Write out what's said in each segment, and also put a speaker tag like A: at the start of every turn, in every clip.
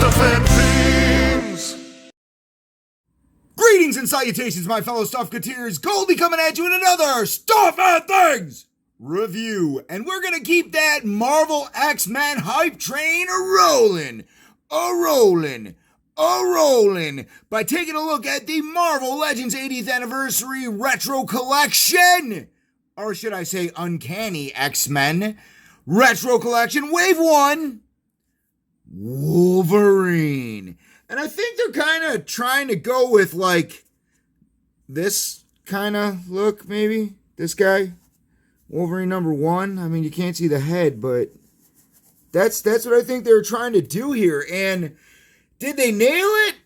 A: Stuff and Things!
B: Greetings and salutations, my fellow Stuffketeers. Goldie coming at you in another Stuff and Things review. And we're going to keep that Marvel X-Men hype train a-rolling by taking a look at the Marvel Legends 80th Anniversary Retro Collection. Or should I say Uncanny X-Men Retro Collection Wave 1. Wolverine. And I think they're kind of trying to go with like this kind of look, maybe. This guy, Wolverine number 1. I mean, you can't see the head, but that's what I think they were trying to do here. And did they nail it?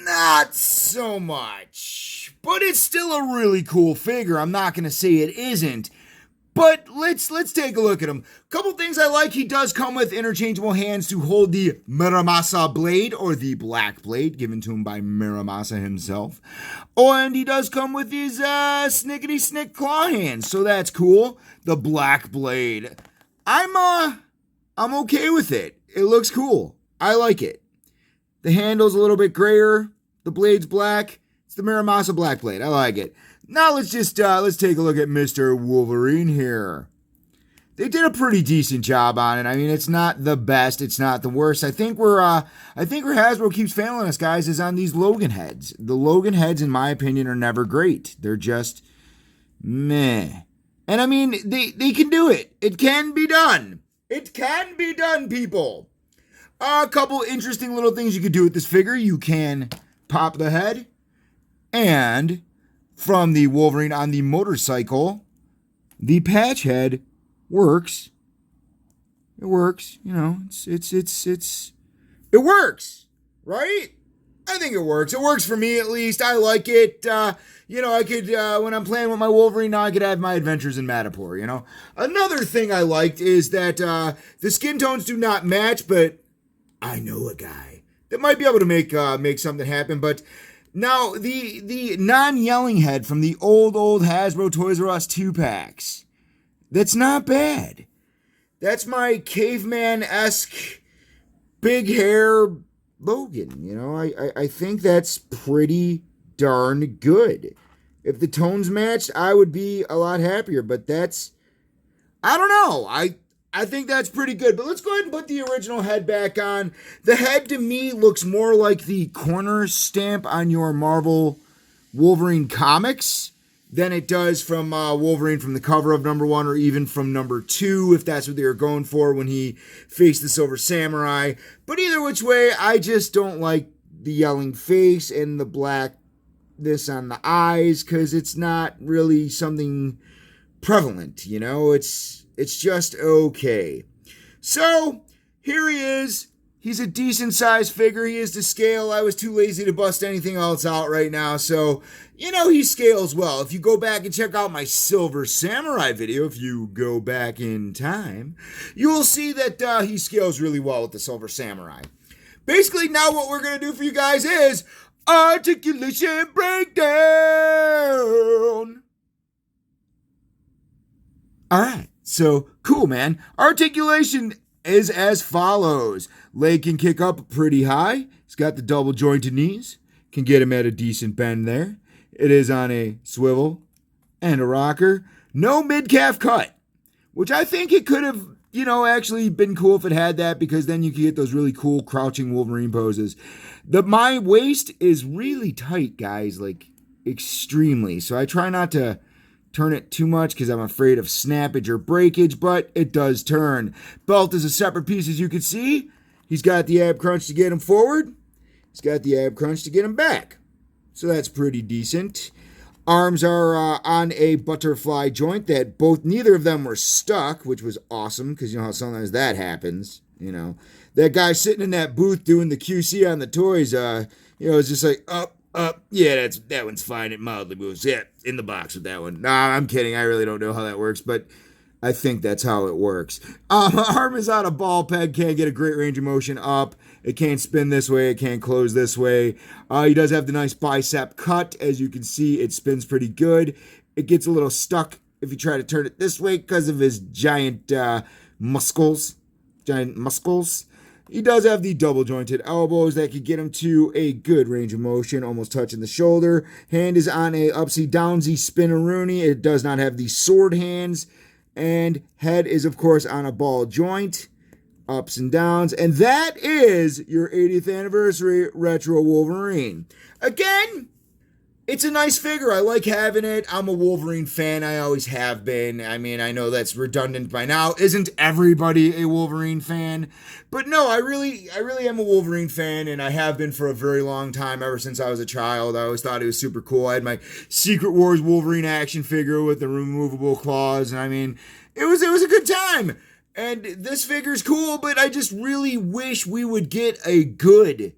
B: Not so much. But it's still a really cool figure. I'm not going to say it isn't. But let's take a look at him. Couple things I like. He does come with interchangeable hands to hold the Muramasa blade, or the black blade, given to him by Muramasa himself. Oh, and he does come with these snickety-snick claw hands, so that's cool. The black blade. I'm okay with it. It looks cool. I like it. The handle's a little bit grayer. The blade's black. It's the Muramasa black blade. I like it. Now let's take a look at Mr. Wolverine here. They did a pretty decent job on it. I mean, it's not the best, it's not the worst. I think where Hasbro keeps failing us, guys, is on these Logan heads. The Logan heads, in my opinion, are never great. They're just meh. And I mean, they can do it. It can be done. It can be done, people. A couple interesting little things you could do with this figure. You can pop the head, and from the Wolverine on the motorcycle, the patch head works. It works, you know. It works, right? I think it works. It works for me at least. I like it. You know, I could when I'm playing with my Wolverine now, I could have my adventures in Madripoor. You know. Another thing I liked is that the skin tones do not match, but I know a guy that might be able to make something happen, but. Now, the non-yelling head from the old Hasbro Toys R Us 2-packs, that's not bad. That's my caveman-esque big hair Logan, you know? I think that's pretty darn good. If the tones matched, I would be a lot happier, but that's, I don't know. I think that's pretty good. But let's go ahead and put the original head back on. The head, to me, looks more like the corner stamp on your Marvel Wolverine comics than it does from Wolverine from the cover of number 1, or even from number 2, if that's what they were going for when he faced the Silver Samurai. But either which way, I just don't like the yelling face and the blackness on the eyes, because it's not really something prevalent, you know? It's just okay. So, here he is. He's a decent-sized figure. He is to scale. I was too lazy to bust anything else out right now. So, you know, he scales well. If you go back and check out my Silver Samurai video, if you go back in time, you will see that he scales really well with the Silver Samurai. Basically, now what we're going to do for you guys is articulation breakdown. All right. So, cool, man. Articulation is as follows. Leg can kick up pretty high. He's got the double jointed knees. Can get him at a decent bend there. It is on a swivel and a rocker. No mid-calf cut, which I think it could have, you know, actually been cool if it had that, because then you could get those really cool crouching Wolverine poses. My waist is really tight, guys, like extremely. So I try not to turn it too much because I'm afraid of snappage or breakage, but it does turn. Belt is a separate piece, as you can see. He's got the ab crunch to get him forward. He's got the ab crunch to get him back. So that's pretty decent. Arms are on a butterfly joint that neither of them were stuck, which was awesome, because you know how sometimes that happens. You know, that guy sitting in that booth doing the QC on the toys, you know, it's just like, yeah, that one's fine. It mildly moves. Yeah, in the box with that one. Nah, I'm kidding. I really don't know how that works, but I think that's how it works. Arm is on a ball peg. Can't get a great range of motion up. It can't spin this way. It can't close this way. He does have the nice bicep cut. As you can see, it spins pretty good. It gets a little stuck if you try to turn it this way because of his giant muscles. He does have the double jointed elbows that could get him to a good range of motion, almost touching the shoulder. Hand is on a upsy downsy spinneroonie. It does not have the sword hands. And head is, of course, on a ball joint. Ups and downs. And that is your 80th anniversary Retro Wolverine. Again, it's a nice figure. I like having it. I'm a Wolverine fan. I always have been. I mean, I know that's redundant by now. Isn't everybody a Wolverine fan? But no, I really am a Wolverine fan, and I have been for a very long time, ever since I was a child. I always thought it was super cool. I had my Secret Wars Wolverine action figure with the removable claws, and I mean, it was a good time. And this figure's cool, but I just really wish we would get a good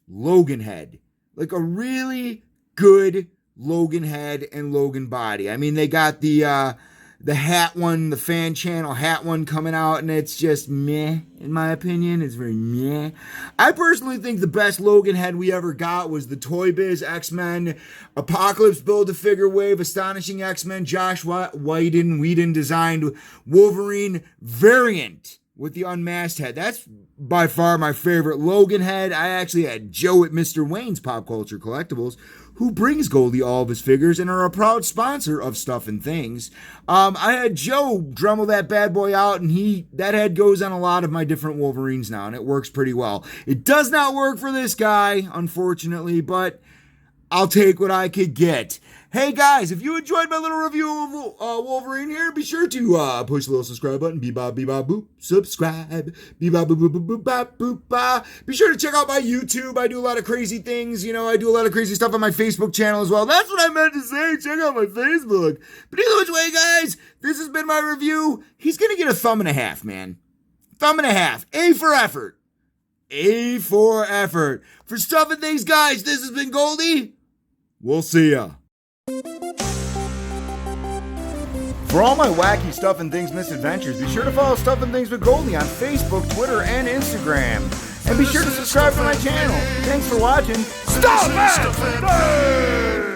B: Logan head. Like a really good Logan head and Logan body. I mean, they got the hat one, the fan channel hat one coming out, and it's just meh, in my opinion. It's very meh. I personally think the best Logan head we ever got was the Toy Biz X-Men Apocalypse Build-A-Figure Wave Astonishing X-Men Josh Whedon designed Wolverine variant with the unmasked head. That's by far my favorite Logan head. I actually had Joe at Mr. Wayne's Pop Culture Collectibles, who brings Goldie all of his figures and are a proud sponsor of Stuff and Things. I had Joe Dremel that bad boy out, and that head goes on a lot of my different Wolverines now, and it works pretty well. It does not work for this guy, unfortunately, but I'll take what I could get. Hey guys, if you enjoyed my little review of Wolverine here, be sure to push the little subscribe button. Bebop, bebop, boop. Subscribe. Bebop, boop, boop, boop, boop, bop, boop, bop. Be sure to check out my YouTube. I do a lot of crazy things. You know, I do a lot of crazy stuff on my Facebook channel as well. That's what I meant to say. Check out my Facebook. But either which way, guys, this has been my review. He's going to get a thumb and a half, man. Thumb and a half. A for effort. A for effort. For Stuff and Things, guys, this has been Goldie. We'll see ya. For all my wacky Stuff and Things misadventures, be sure to follow Stuff and Things with Goldie on Facebook, Twitter, and Instagram. And be sure to subscribe to my channel. Thanks for watching. Stuff and Things!